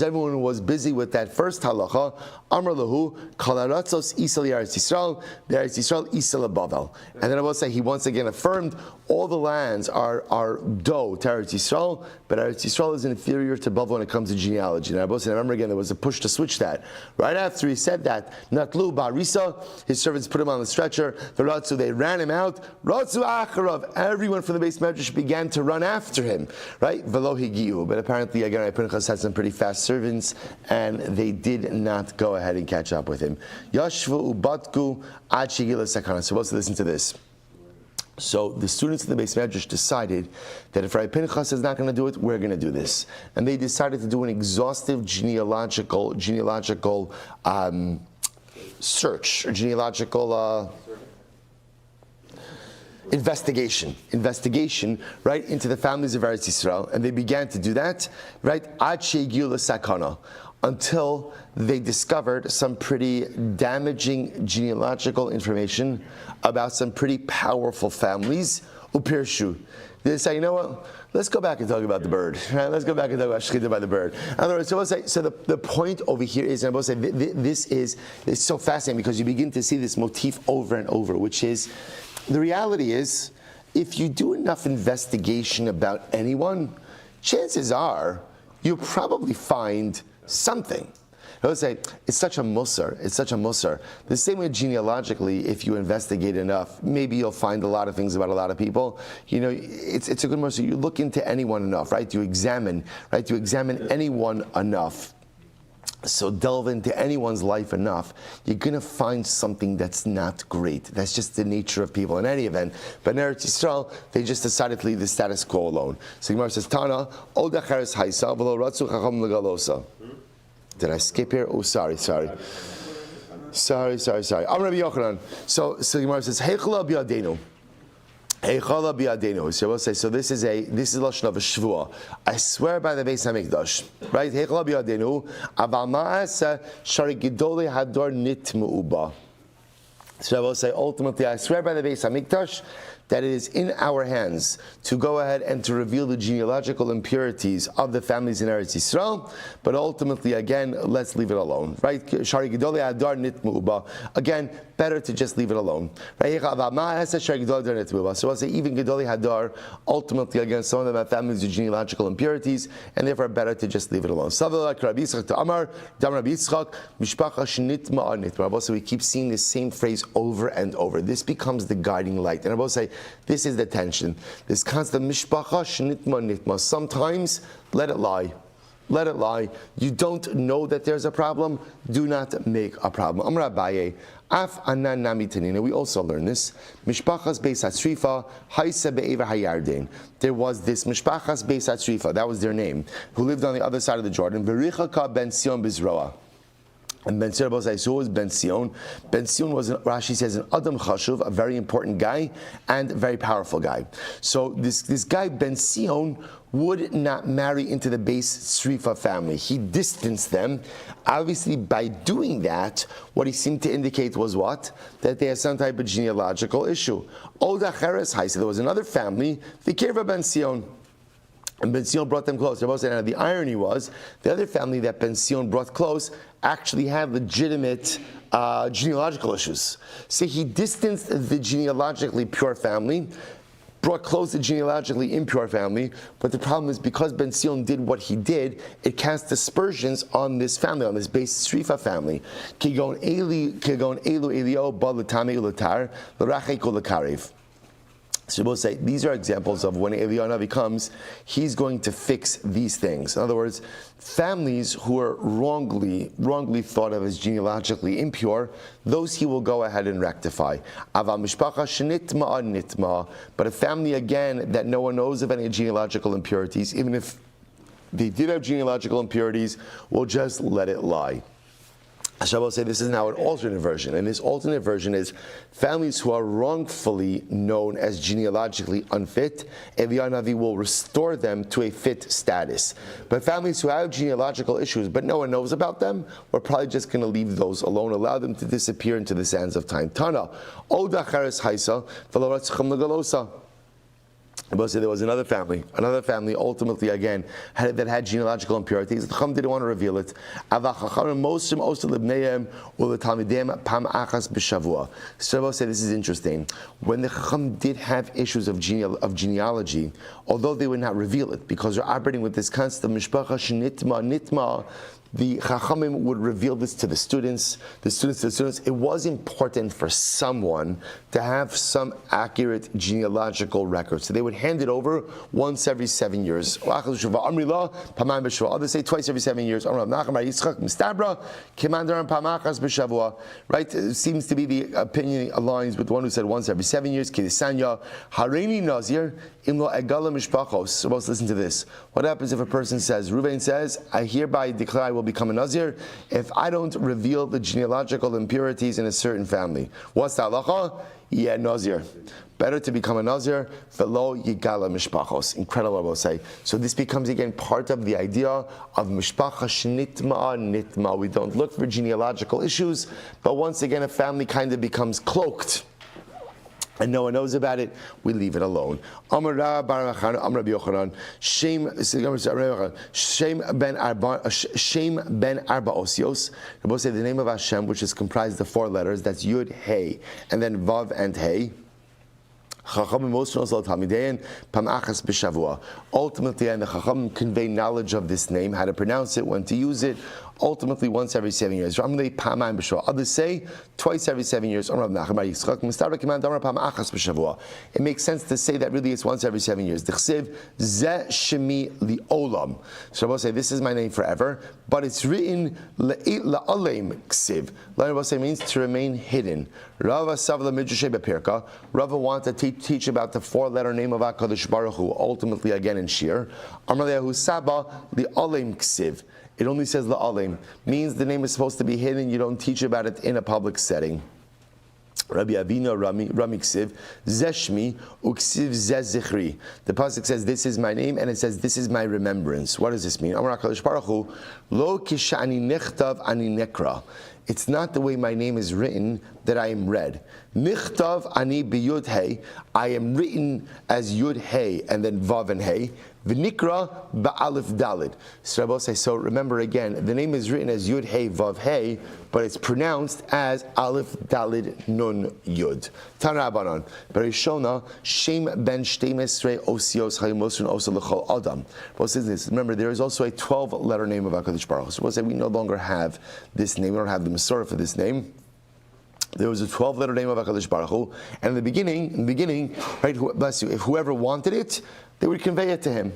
Speaker 1: everyone was busy with that first halacha, Amar lahu, kalaratzos isal Eretz Yisrael, Eretz Yisrael isal Bavel. And then I will say, he once again affirmed, all the lands are dough to Eretz Yisrael, but Eretz Yisrael is inferior to Bavel when it comes to genealogy. And I will say, remember again, there was a push to switch that. Right after he said that, Natlu Ba'arisa, his servants put him on the stretcher, Veratzu, they ran him out, Ratzu Acharav, everyone from the beis medrash began to run after him, right? Velo higiu. But apparently, again, Rabbi Pinchas had some pretty fast servants, and they did not go ahead and catch up with him. Yashvu ubatku ad shigila sakana. So let's listen to this. So the students in the beis medrash decided that if Rabbi Pinchas is not going to do it, we're going to do this, and they decided to do an exhaustive genealogical search, or genealogical. Investigation, right, into the families of Eretz Yisrael, and they began to do that, right, ad she'egiu l'sakana, until they discovered some pretty damaging genealogical information about some pretty powerful families. Upirshu, they say, you know what? Let's go back and talk about the bird. Right? Let's go back and talk about shechita by the bird. In other words, so the point over here is, and I will say, this is it's so fascinating because you begin to see this motif over and over, which is, the reality is, if you do enough investigation about anyone, chances are you'll probably find something. I would say it's such a musar. The same way genealogically, if you investigate enough, maybe you'll find a lot of things about a lot of people. You know, it's a good musar. You look into anyone enough, right? You examine anyone enough. So delve into anyone's life enough, you're going to find something that's not great. That's just the nature of people in any event. But in Eretz Yisrael, they just decided to leave the status quo alone. So Gemara says, Tana, Od acheres haisa, v'lo ratzu chacham legalosa. Did I skip here? Oh, sorry. Sorry. I'm Rabbi Yochanan. So Gemara says, Heichla b'yadenu. Heichla b'yadenu. So we'll say, so this is lashon of a shvua. I swear by the Beis Hamikdash, right? Heichla b'yadenu. Aval ma'asa shari gidolei hador nitmu uba. So I will say, ultimately, I swear by the Beis Hamikdash that it is in our hands to go ahead and to reveal the genealogical impurities of the families in Eretz Yisrael, but ultimately, again, let's leave it alone, right? Shari Gedolei Hadar Nitmu Uba. Again, better to just leave it alone. Right? So I'll say, even Gedolei Hadar, ultimately, again, some of them have families with genealogical impurities, and therefore better to just leave it alone. So we keep seeing the same phrase over and over. This becomes the guiding light. And I will say, this is the tension. This constant mishpacha shnitma nitma. Sometimes, let it lie. Let it lie. You don't know that there's a problem. Do not make a problem. Amar Abaye, af anan nami tanina. We also learn this. Mishpachas beis hatzrifa haisa be'eva hayarden. There was this mishpachas beis hatzrifa. That was their name. Who lived on the other side of the Jordan. Verichaka ben Sion bizroa. And Ben Sion was Ben Sion. Ben Sion was, Rashi says, an Adam Chashuv, a very important guy and a very powerful guy. So this guy, Ben Sion, would not marry into the Beis Srifa family. He distanced them. Obviously, by doing that, what he seemed to indicate was what? That they had some type of genealogical issue. Oda Cheres Haisa, there was another family, the Kirva Ben Sion. And Ben Sion brought them close. And the irony was, the other family that Ben Sion brought close actually had legitimate genealogical issues. So he distanced the genealogically pure family, brought close the genealogically impure family, but the problem is because Ben Sion did what he did, it cast aspersions on this family, on this Beis Srifa family. Kigon elu elio ba l'tamei u'letar l'rachei kol l'karev. So we'll say these are examples of when Eliyahu comes, he's going to fix these things. In other words, families who are wrongly thought of as genealogically impure, those he will go ahead and rectify. But a family again that no one knows of any genealogical impurities, even if they did have genealogical impurities, will just let it lie. Hashem will say this is now an alternate version, and this alternate version is families who are wrongfully known as genealogically unfit, Eliyahu Navi will restore them to a fit status. But families who have genealogical issues, but no one knows about them, we're probably just going to leave those alone, allow them to disappear into the sands of time. Tana, Oda Chares Haisa, Veloratzcham Legalosa. There was another family ultimately again that had genealogical impurities. The Chacham didn't want to reveal it. So say this is interesting. When the Chacham did have issues of genealogy, although they would not reveal it, because they're operating with this concept of mishpacha shnitma nitma, the Chachamim would reveal this to the students. It was important for someone to have some accurate genealogical record. So they would hand it over once every 7 years. Others say twice every 7 years. Right? It seems to be the opinion aligns with the one who said once every 7 years. Hareini Nazir. So let's listen to this. What happens if a person says, Reuven says, I hereby declare I will become a Nazir if I don't reveal the genealogical impurities in a certain family? What's the halacha? Yeah, Nazir. Better to become a Nazir, velo yigala mishpachos. Incredible, I will say. So this becomes again part of the idea of mishpacha shnitma nitma. We don't look for genealogical issues, but once again a family kind of becomes cloaked and no one knows about it, we leave it alone. Amar Rabbi Yochanan, Shem ben Arba Osios. Rabbi say the name of Hashem, which is comprised of 4 letters, that's Yud, Hey, and then Vav and Hey. Ultimately, and the Chacham convey knowledge of this name, how to pronounce it, when to use it, ultimately once every 7 years. Others say twice every 7 years. It makes sense to say that really it's once every 7 years. So Rabbi say, this is my name forever, but it's written la'aleim ksiv. Rabbi say means to remain hidden. Rava wanted to teach about the 4-letter name of HaKadosh Baruch Hu, ultimately again in Shir. Amar Saba li'aleim ksiv. It only says la'aleim, means the name is supposed to be hidden. You don't teach about it in a public setting. Rabbi Avinu Rami Ksiv Zeshmi Uksiv Zezichri. The pasuk says, "This is my name," and it says, "This is my remembrance." What does this mean? Amar HaKadosh Baruch Hu, Lo kishani nechtav ani nekra. It's not the way my name is written that I am read. Nichtav ani biyud hey. I am written as yud hey and then vav and hey. V'nikra ba'alif dalid. So Rabbi say, so remember again, the name is written as yud hey vav hey, but it's pronounced as alif dalid nun yud. Tanrabanan. Berishona shem ben shteimesrei osios hayimosun osa l'chol adam. What says this? Remember, there is also a 12-letter name of HaKadosh Baruch Hu. So we'll say we no longer have this name. We don't have the Masorah for this name. There was a 12-letter name of HaKadosh Baruch Hu, and in the beginning, right? Bless you. If whoever wanted it, they would convey it to him.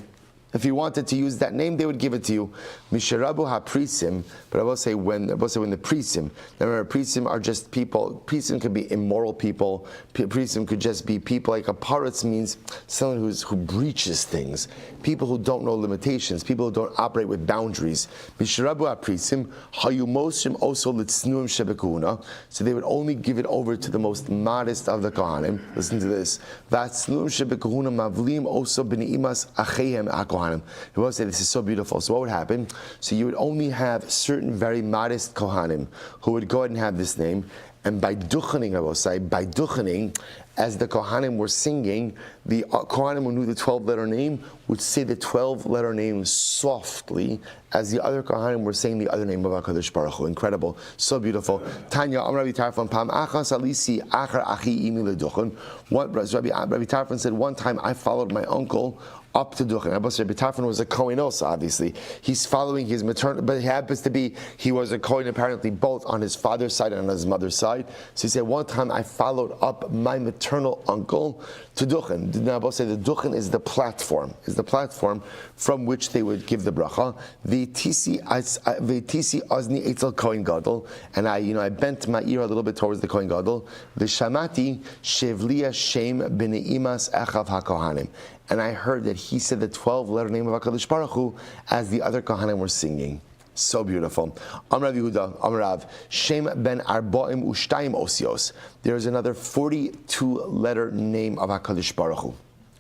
Speaker 1: If you wanted to use that name, they would give it to you. Misharabu ha-prisim, but I will say when the prisim. Remember, prisim are just people. Prisim could be immoral people. Prisim could just be people like a paritz means someone who breaches things. People who don't know limitations. People who don't operate with boundaries. Misharabu ha-prisim hayumosim oso litznuim shebekuna. So they would only give it over to the most modest of the kohanim. Listen to this. Vatznuim shebekuna mavlim oso b'ni'imas acheihem akohanim. He will say this is so beautiful. So what would happen? So you would only have certain very modest kohanim who would go ahead and have this name, and by duchening, I will say, by duchening, as the kohanim were singing, the kohanim who knew the 12-letter name would say the 12-letter name softly, as the other kohanim were saying the other name of HaKadosh Baruch Hu. Incredible, so beautiful. Tanya, Rabbi Tarfon, Pam achas alisi achar achi imi leduchen. Rabbi Tarfon said, one time I followed my uncle up to Duchen. Rabbi Tarfon was a Kohen also, obviously. He's following his maternal, but he happens to be, he was a Kohen apparently both on his father's side and on his mother's side. So he said, one time I followed up my maternal uncle to Duchen. Rabbi said the Duchen is the platform from which they would give the bracha. V'tisi azni etzel Kohen Gadol, and I bent my ear a little bit towards the Kohen Gadol. V'shamati shevliya shem b'neimas echav hakohanim. And I heard that he said the 12-letter name of HaKadosh Baruch Hu as the other kohanim were singing. So beautiful. Amrav Yehuda, Amrav, Shem ben Arba'im Ushtayim Osios. There is another 42-letter name of HaKadosh Baruch Hu.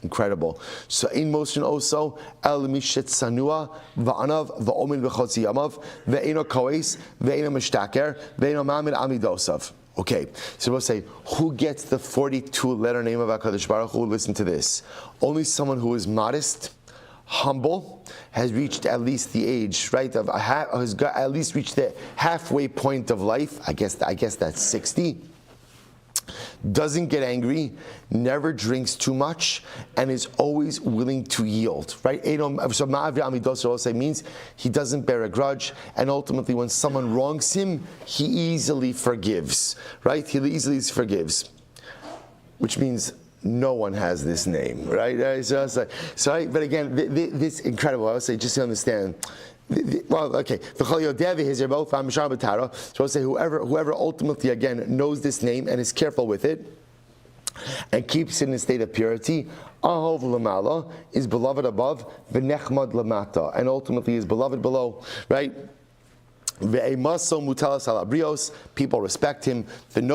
Speaker 1: Incredible. So in motion also, El Mishet Sanua, Va'anav, Va'omin V'chotzi Yamav, Ve'eno Koes, Ve'eno Mishtaker, Ve'eno Mamid Amidosav. Okay, so we'll say, who gets the 42-letter name of HaKadosh Baruch Hu? Listen to this. Only someone who is modest, humble, has reached at least the age, right, has got at least reached the halfway point of life. I guess that's 60. Doesn't get angry, never drinks too much, and is always willing to yield, right? So Ma'avri Amidos also means he doesn't bear a grudge, and ultimately when someone wrongs him, he easily forgives, right? He easily forgives, which means no one has this name, right? But again, this incredible. I would say, just to understand. Well, okay. So I'll say whoever ultimately again knows this name and is careful with it and keeps it in a state of purity, Ahov Lamala is beloved above, V'nechmad Lamata, and ultimately is beloved below, right? People respect him. And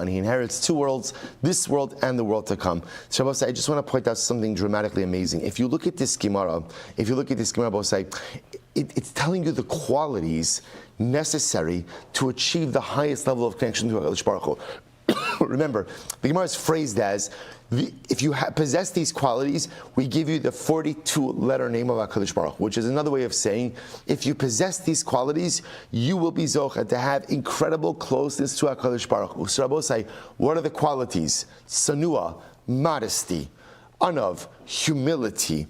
Speaker 1: he inherits 2 worlds, this world and the world to come. So I just want to point out something dramatically amazing. If you look at this Gemara, it's telling you the qualities necessary to achieve the highest level of connection to HaKadosh Baruch Hu. remember, the Gemara is phrased as, if you possess these qualities, we give you the 42-letter name of HaKadosh Baruch Hu, which is another way of saying, if you possess these qualities, you will be zocheh to have incredible closeness to HaKadosh Baruch Hu. So Rabbi say, what are the qualities? Sanua, modesty, anav, humility.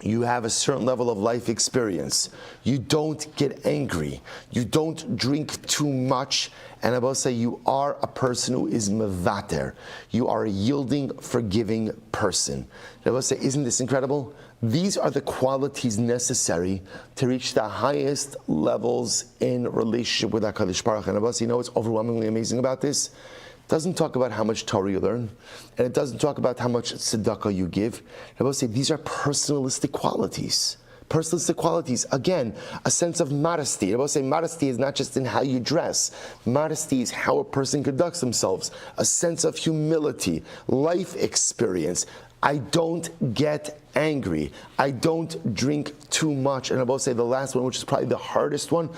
Speaker 1: You have a certain level of life experience. You don't get angry. You don't drink too much. And I will say you are a person who is mevater. You are a yielding, forgiving person. I will say, isn't this incredible? These are the qualities necessary to reach the highest levels in relationship with HaKadosh Baruch Hu. And I will say, you know what's overwhelmingly amazing about this? It doesn't talk about how much Torah you learn, and it doesn't talk about how much tzedakah you give. I will say these are personalistic qualities. Personalistic qualities, again, a sense of modesty. I will say modesty is not just in how you dress. Modesty is how a person conducts themselves. A sense of humility, life experience. I don't get angry. I don't drink too much. And I will say the last one, which is probably the hardest one,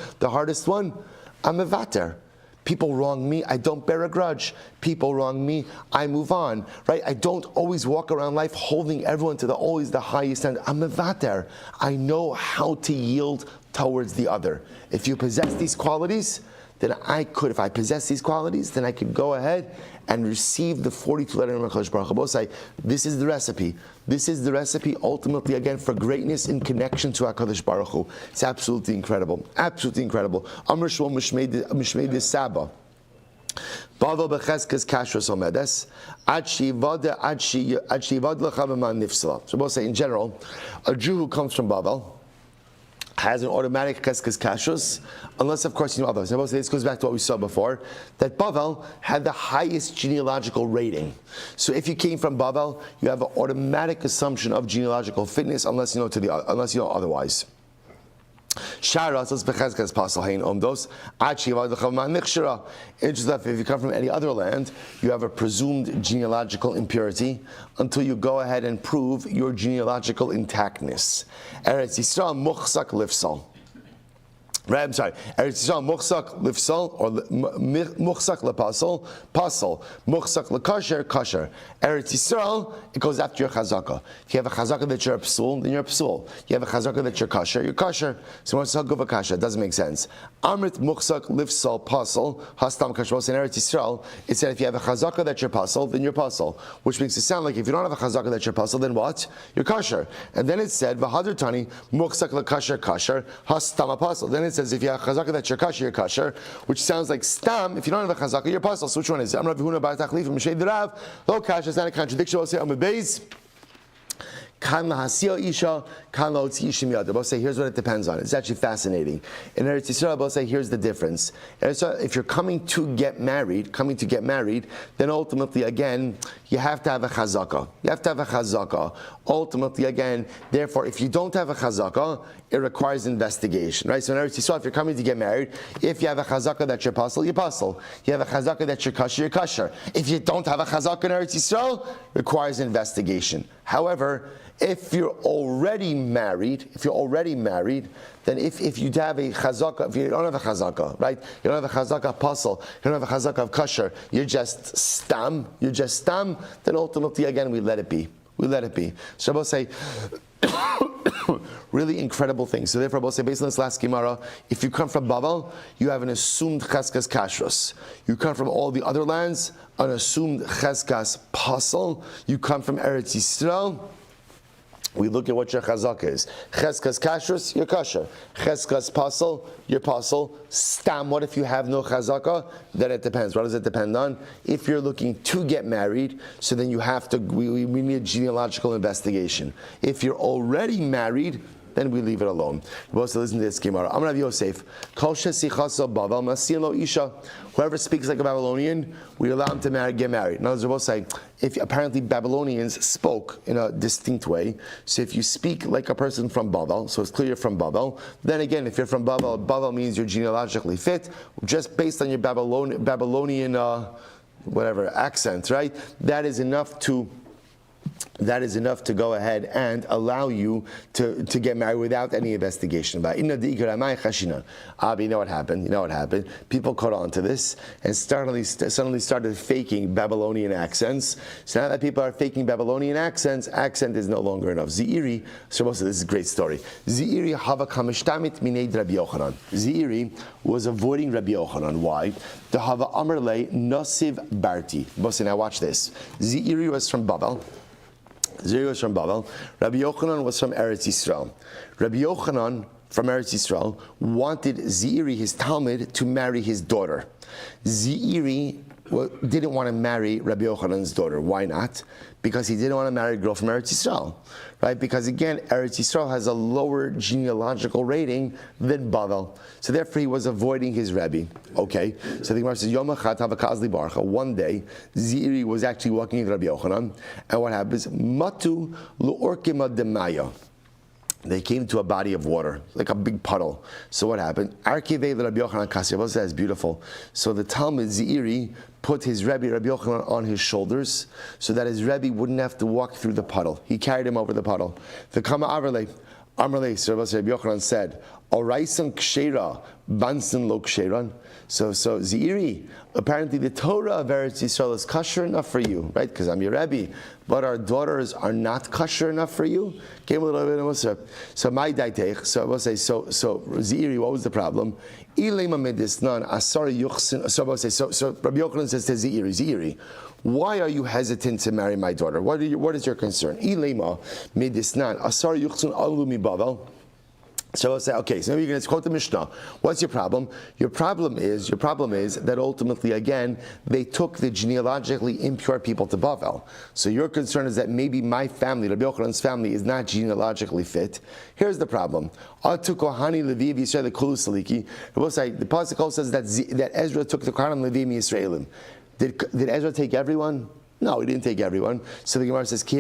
Speaker 1: I'm a vater. People wrong me, I don't bear a grudge. People wrong me, I move on. Right? I don't always walk around life holding everyone to always the highest end. I'm a vater. I know how to yield towards the other. If you possess these qualities, then if I possess these qualities, then I could go ahead and receive the 42-letter name of HaKadosh Baruch Hu. Both say, this is the recipe. This is the recipe, ultimately, again, for greatness in connection to HaKadosh Baruch Hu. It's absolutely incredible. Absolutely incredible. Amr Shmuel Mishmei Saba. Bavel becheskes kashrus omedes ad shivad lecha b'man nifsala. So both say, in general, a Jew who comes from Bavel has an automatic cheskes kashrus, unless of course you know others. Now, this goes back to what we saw before, that Bavel had the highest genealogical rating. So if you came from Bavel, you have an automatic assumption of genealogical fitness, unless you know otherwise. Interesting, if you come from any other land, you have a presumed genealogical impurity until you go ahead and prove your genealogical intactness. Eretz Yisrael muchsak lifsal. Right, I'm sorry. Eretz Yisrael muchsak lifsal or muchsak lepasal, pasal. Muchsak lekasher, kasher. Eretz Yisrael, it goes after your chazaka. If you have a chazaka that you're a psul, then you're a psul. You have a chazaka that you're kasher, you're kasher. So what's a kasher? It doesn't make sense. Amrit muchsak lifsal pasal hastam kasher. In Eretz Yisrael, it said if you have a chazaka that you're pasal, then you're pasal. Which makes it sound like if you don't have a chazaka that you're pasal, then what? You're kasher. And then it said v'hadur tani muchsak lekasher kasher hastam pasal. Then it says if you have a chazaka that you're kasher, which sounds like stam. If you don't have a chazaka, you're pasal. So which one is it? I'm Rabbi Huna bar Tachlif from Mishei Derav. Lo kasher, it's not a contradiction. I'll say I'm a beis. Kan lahasio isha, kan laotzi ishim yad. I'll say here's what it depends on. It's actually fascinating. In Eretz Yisrael, I'll say here's the difference. If you're coming to get married, then ultimately again you have to have a chazaka. Ultimately again, therefore, if you don't have a chazaka, it requires investigation, right? So in Eretz Yisrael, if you're coming to get married, if you have a chazaka that you're pasal, you're pasal. You have a chazaka that you're kasher, you're kasher. If you don't have a chazaka in Eretz Yisrael, it requires investigation. However, if you're already married, then if you have a chazaka, if you don't have a chazaka, right? You don't have a chazaka pasal, you don't have a chazaka of kasher, you're just stam, then ultimately again we let it be. So I will say, really incredible things. So therefore I will say, based on this last Gemara, if you come from Bavel, you have an assumed cheskas kashrus. You come from all the other lands, an assumed cheskas pasal. You come from Eretz Yisrael, we look at what your chazaka is. Cheskas kashrus, you're kasher. Cheskas pasal, you're pasal. Stam, what if you have no chazaka? Then it depends. What does it depend on? If you're looking to get married, so then you have to, we need genealogical investigation. If you're already married, then we leave it alone. We'll also listen to this Gemara. I'm Rav Yosef. Whoever speaks like a Babylonian, we allow him to get married. Now, we'll say, if apparently Babylonians spoke in a distinct way, so if you speak like a person from Babel, so it's clear you're from Babel, then again, if you're from Babel, Babel means you're genealogically fit, just based on your Babylonian accent, right? That is enough to that is enough to go ahead and allow you to get married without any investigation. But you know what happened? You know what happened? People caught on to this and suddenly started faking Babylonian accents. So now that people are faking Babylonian accent is no longer enough. Zeiri, so this is a great story. Zeiri hava kamishtamit minei Rabbi Yochanan. Zeiri was avoiding Rabbi Yochanan. Why? The hava amarle nosiv barti. Now watch this. Zeiri was from Babel. Zeiri was from Babel. Rabbi Yochanan was from Eretz Yisrael. Rabbi Yochanan from Eretz Yisrael wanted Zeiri, his Talmud, to marry his daughter. Zeiri didn't want to marry Rabbi Yochanan's daughter. Why not? Because he didn't want to marry a girl from Eretz Yisrael, right? Because again, Eretz Yisrael has a lower genealogical rating than Bavel, so therefore he was avoiding his Rebbe. Okay, so the Gemara says, Yom Echad Havakazli Barcha. One day, Zeiri was actually walking with Rabbi Yochanan, and what happens? Matu lu'orkima demaya. They came to a body of water, like a big puddle. So what happened? Arkivei Rabbi Yochanan Kasiyavos, that's beautiful. So the Talmud Zeiri put his Rebbe, Rabbi Yochanan, on his shoulders so that his Rebbe wouldn't have to walk through the puddle. He carried him over the puddle. The Kama Amarle, so Rabbi Yochanan said, Oraisan Kshera, Bansan Lo Ksheran. So Zeiri, apparently the Torah of Eretz Yisrael is kosher enough for you, right? Because I'm your Rebbe. But our daughters are not kosher enough for you? Came a little bit of Musar. So my daitech, so I will say, so Zeiri, what was the problem? Ilema medisnan asari yuchsin. So I will say, so Rabbi Yochanan says to Zeiri, why are you hesitant to marry my daughter? What is your concern? Ilema medisnan asari yuchsin alu mi bavel. So I'll say, okay, so now you're going to quote the Mishnah. What's your problem? Your problem is that ultimately, again, they took the genealogically impure people to Bavel. So your concern is that maybe my family, Rabbi Yochanan's family, is not genealogically fit. Here's the problem. The Pasuk also says that Ezra took the Kohanim Levim Yisraelim. Did Ezra take everyone? No, he didn't take everyone. So the Gemara says, the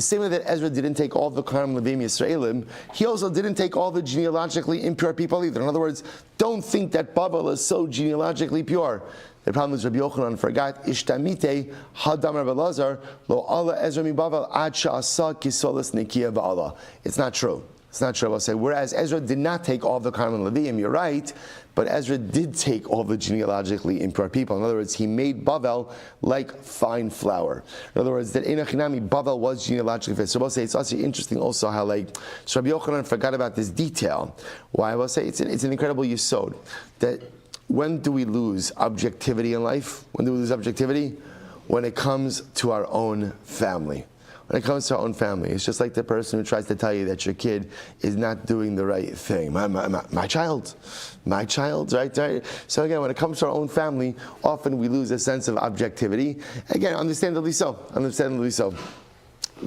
Speaker 1: same way that Ezra didn't take all the Kohanim Levim Yisraelim, he also didn't take all the genealogically impure people either. In other words, don't think that Babel is so genealogically pure. The problem is Rabbi Yochanan forgot, Ishtamite hadam Rabbi Lazar lo Allah Ezra mi Babel ad sha'asa kisolas nikia va'ala. It's not true. It's not true. I'll say, whereas Ezra did not take all the Kohanim Levim, you're right, but Ezra did take all the genealogically impure people. In other words, he made Bavel like fine flour. In other words, that Einachinami, Bavel was genealogically fit. So I'll say, it's also interesting also how so Rabbi Yochanan forgot about this detail. Why? I will say, it's an incredible yesod. That when do we lose objectivity in life? When do we lose objectivity? When it comes to our own family. When it comes to our own family, it's just like the person who tries to tell you that your kid is not doing the right thing. My child, right? So again, when it comes to our own family, often we lose a sense of objectivity. Again, understandably so.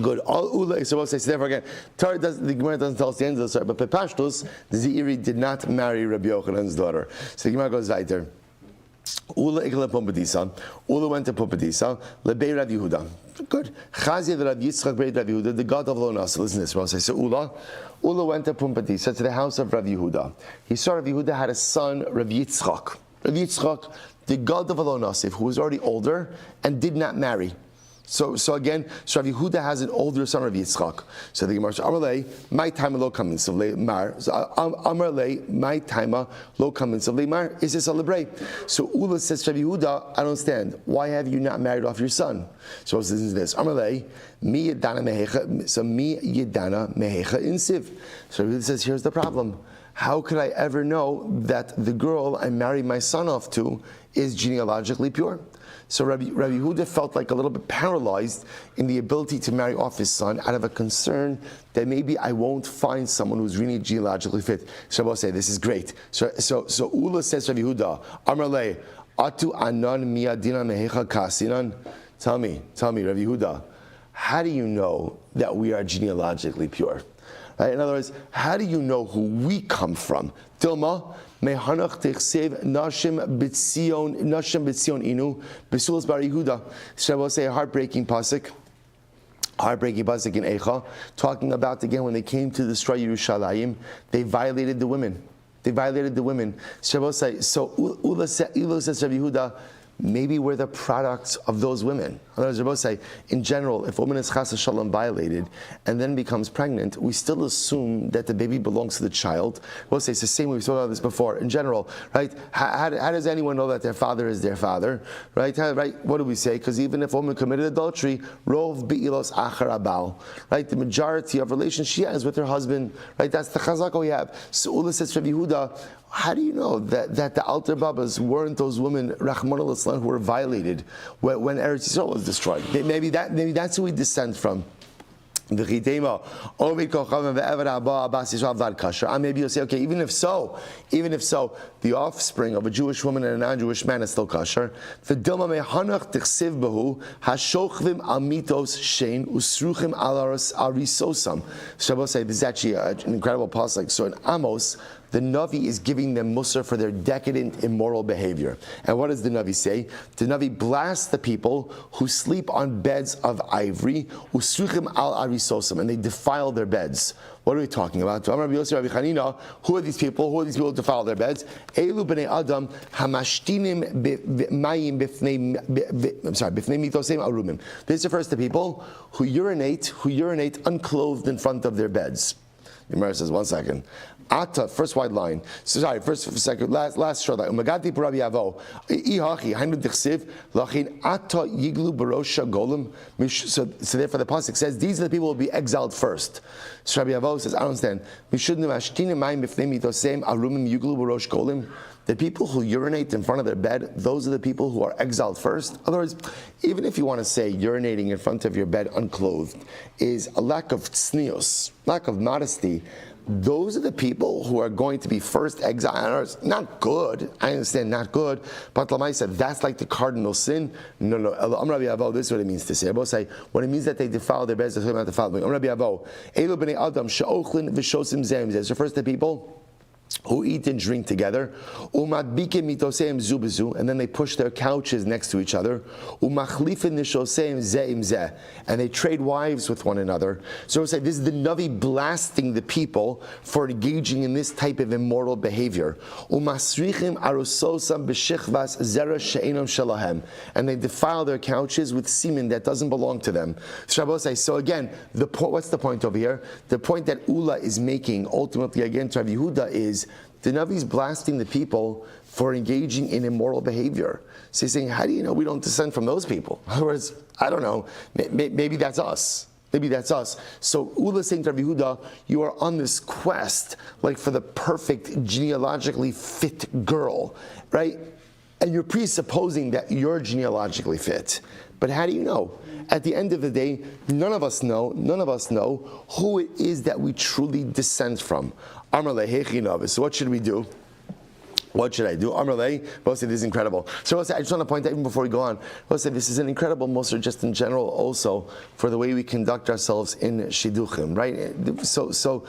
Speaker 1: Good. All Ula is supposed to say, therefore again, the Gemara doesn't tell us the end of the story, but Pepashtus, the Zeiri did not marry Rabbi Yochanan's daughter. So the Gemara goes weiter. Ula ikla Pumbedisa. Ula went to Pumbedisa. Lebei Rav Yehuda. Good. Chazia the Rav Yitzchak Beit Rav Yehuda, the god of Lonas. Listen to this. We'll say, so Ula went to Pumbedisa, to the house of Rav Yehuda. He saw Rav Yehuda had a son, Rav Yitzchak. Rav Yitzchak, the god of Alonasif, who was already older and did not marry. So again, Rav Yehuda has an older son, Rav Yitzchak. So the Gemara says, Amarle, my time lo kamin savle mar. Amarle, my time lo kamin savle mar. Is this a lebre? So Ula says, Rav Yehuda, I don't understand. Why have you not married off your son? So listen to this. Amarle, mi yedana mehecha. So mi yedana mehecha insiv. So Rav Yehuda says, here's the problem. How could I ever know that the girl I married my son off to is genealogically pure? So Rabbi Yehuda felt like a little bit paralyzed in the ability to marry off his son out of a concern that maybe I won't find someone who's really genealogically fit. So I will say, this is great. So Ula says to Rabbi Yehuda, Amarle, Atu anan miyadina mehecha kasinan. Tell me, Rabbi Yehuda, how do you know that we are genealogically pure? Right? In other words, how do you know who we come from? Dilma, mehanach techsev nashim bitzion inu besulas bar Yehuda. So I will say a heartbreaking pasuk in Eicha, talking about again when they came to destroy Yerushalayim, they violated the women. So I will say, so Ula says Rabbi Yehuda, maybe we're the products of those women. In other words, Rabbi say, in general, if a woman is chas v'shalom violated and then becomes pregnant, we still assume that the baby belongs to the child. We'll say it's the same way we spoke about this before. In general, right? How does anyone know that their father is their father? Right? What do we say? Because even if a woman committed adultery, rov bi'ilos achar abal. Right? The majority of relations she has with her husband. Right? That's the chazaka we have. So Ula says Rabbi Yehuda, how do you know that the Alter Babas weren't those women, Rahman al-Islam, who were violated when Eretz Yisrael was destroyed? Maybe that's who we descend from. Maybe you'll say, okay, even if so, the offspring of a Jewish woman and a non-Jewish man is still kosher. Shabbos say this is actually an incredible pasuk. So in Amos, the Navi is giving them musar for their decadent, immoral behavior. And what does the Navi say? The Navi blasts the people who sleep on beds of ivory, usruchim al arisosam, and they defile their beds. What are we talking about? Who are these people? Who are these people who defile their beds? Elu b'nei Adam hamashtinim mayim b'fnei mitosem arumim. This refers to people who urinate unclothed in front of their beds. The Gemara says, 1 second. Ata, first wide line. Last short line. Umagati Rabbi Avo. Ihachi, Hainu Dichsiv, Lachin Ata Yiglu Barosha Golem. So therefore the pasuk says, these are the people who will be exiled first. So Rabbi Avo says, I don't understand. Mishudnu Ashtinim Mayim B'fnei Mitosem Arumim Yiglu Barosh Golem. The people who urinate in front of their bed, those are the people who are exiled first. In other words, even if you want to say urinating in front of your bed unclothed is a lack of tznius, lack of modesty, those are the people who are going to be first exiled. Not good. I understand, not good. But Lamai said that's like the cardinal sin. No. This is what it means to say. I say when it means that they defile their beds, they're talking about defiling. Rabbi Avo, Elu b'nei Adam she'ochlin v'shosim zem. This refers to people who eat and drink together, and then they push their couches next to each other, and they trade wives with one another. So we say this is the Navi blasting the people for engaging in this type of immoral behavior. And they defile their couches with semen that doesn't belong to them. So again, what's the point over here? The point that Ula is making ultimately again to Rabbi Yehuda is the Navi is blasting the people for engaging in immoral behavior. So he's saying, how do you know we don't descend from those people? In other words, I don't know, maybe that's us. Maybe that's us. So Ula is saying to Rabbi Yehuda, you are on this quest like for the perfect genealogically fit girl, right? And you're presupposing that you're genealogically fit. But how do you know? At the end of the day, none of us know who it is that we truly descend from. So what should we do? What should I do? Amrlei, both say this is incredible. So I just want to point out, even before we go on, both say this is an incredible Musar just in general also for the way we conduct ourselves in Shidduchim, right? So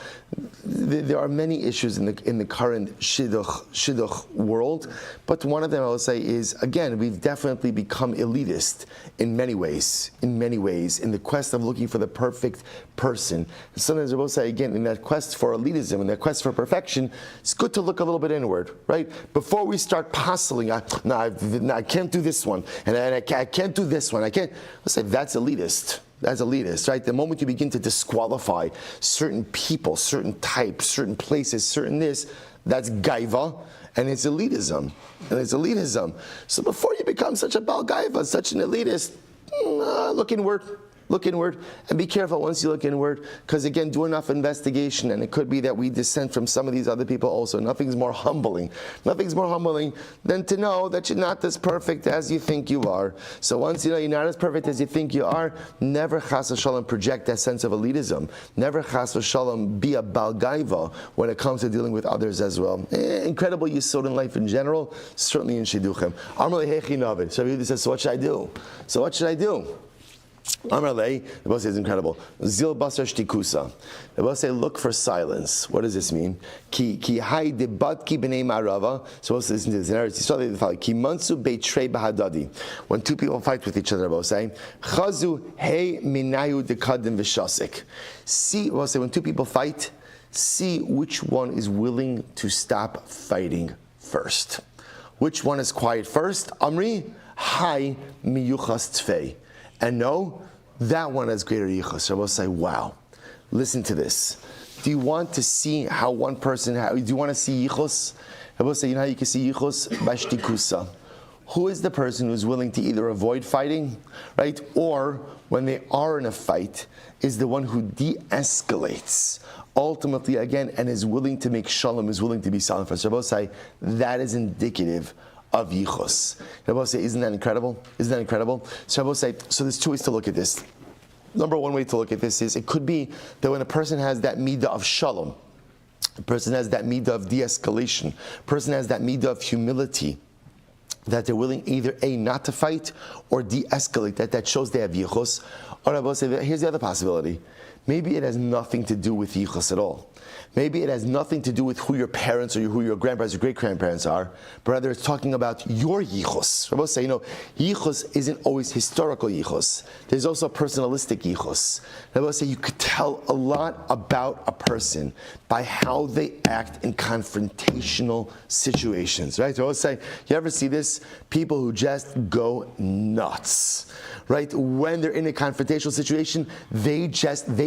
Speaker 1: there are many issues in the current Shidduch world, but one of them I will say is, again, we've definitely become elitist in many ways, in the quest of looking for the perfect person. Sometimes I will say, again, in that quest for elitism, in that quest for perfection, it's good to look a little bit inward, right? Before we start puzzling, I can't do this one, and I can't do this one. I can't. Let's say that's elitist. That's elitist, right? The moment you begin to disqualify certain people, certain types, certain places, certain this, that's gaiva, and it's elitism. So before you become such a bal gaiva, such an elitist, look inward. Look inward, and be careful once you look inward, because again, do enough investigation, and it could be that we descend from some of these other people also. Nothing's more humbling than to know that you're not as perfect as you think you are. So once you know you're not as perfect as you think you are, never chas v'shalom project that sense of elitism. Never chas v'shalom be a bal gaiva when it comes to dealing with others as well. Incredible yisod in life in general, certainly in shidduchim. Amar lehechi navid. So Yehuda says, so what should I do? Amarlei, the Bible says incredible. Zil basar shtikusa. The Bible says look for silence. What does this mean? Ki hai debatki b'nei marava. So let's listen to this. In Eretz Yisrael, ki mansu beitrei bahadadi. When two people fight with each other, the Bible says chazu hey minayu dekadim v'shasik. See, the Bible says when two people fight, see which one is willing to stop fighting first. Which one is quiet first? Amri. Hi miyuchas tfei. And no, that one has greater yichus. Rabbi say, wow, listen to this. Do you want to see how one person, do you want to see yichus? Rabbi say, you know how you can see yichus? Bashtikusa. Who is the person who's willing to either avoid fighting, right? Or when they are in a fight, is the one who de-escalates ultimately again and is willing to make shalom, is willing to be silent for us. Rabbi say, that is indicative of yichus. Rabbi say, isn't that incredible? Isn't that incredible? So Rabbi say, so there's two ways to look at this. Number one way to look at this is it could be that when a person has that midah of shalom, a person has that midah of de-escalation, a person has that midah of humility, that they're willing either A, not to fight, or de-escalate, that shows they have yichus. Or Rabbi say, here's the other possibility. Maybe it has nothing to do with yichus at all. Maybe it has nothing to do with who your parents or who your grandparents or great-grandparents are, but rather it's talking about your yichus. Rabbi say, yichus isn't always historical yichus. There's also personalistic yichus. Rabbi say, you could tell a lot about a person by how they act in confrontational situations, right? So I say, you ever see this? People who just go nuts, right? When they're in a confrontational situation, they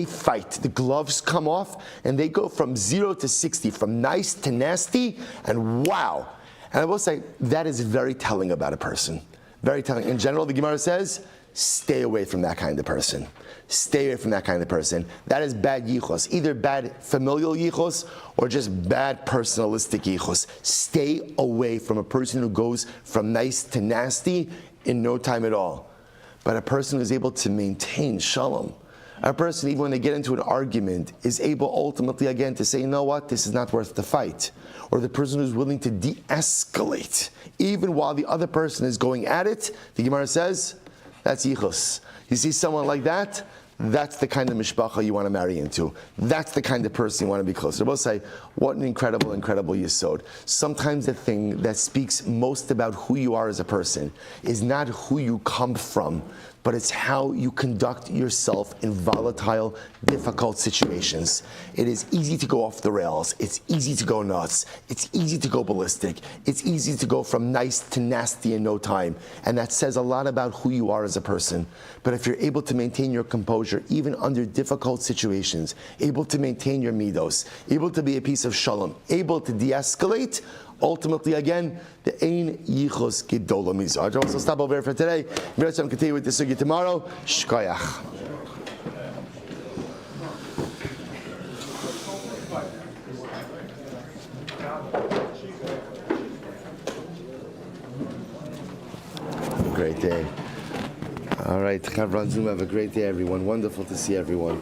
Speaker 1: fight. The gloves come off and they go from 0 to 60, from nice to nasty, and wow. And I will say, that is very telling about a person. Very telling. In general, the Gemara says, stay away from that kind of person. Stay away from that kind of person. That is bad yichus. Either bad familial yichus or just bad personalistic yichus. Stay away from a person who goes from nice to nasty in no time at all. But a person who is able to maintain shalom, a person, even when they get into an argument, is able ultimately again to say, you know what, this is not worth the fight. Or the person who's willing to de-escalate, even while the other person is going at it, the Gemara says, that's yichus. You see someone like that, that's the kind of mishpacha you want to marry into. That's the kind of person you want to be close to. We'll say, what an incredible, incredible yesod. Sometimes the thing that speaks most about who you are as a person is not who you come from, but it's how you conduct yourself in volatile, difficult situations. It is easy to go off the rails. It's easy to go nuts. It's easy to go ballistic. It's easy to go from nice to nasty in no time. And that says a lot about who you are as a person. But if you're able to maintain your composure, even under difficult situations, able to maintain your midos, able to be a piece of shalom, able to de-escalate, ultimately, again, the Ein Yichus Gedola Mizah. I'll also stop over here for today. We're going to continue with the sugi tomorrow. Shkoyach. Have a great day. All right, Chavran Zoom, have a great day, everyone. Wonderful to see everyone.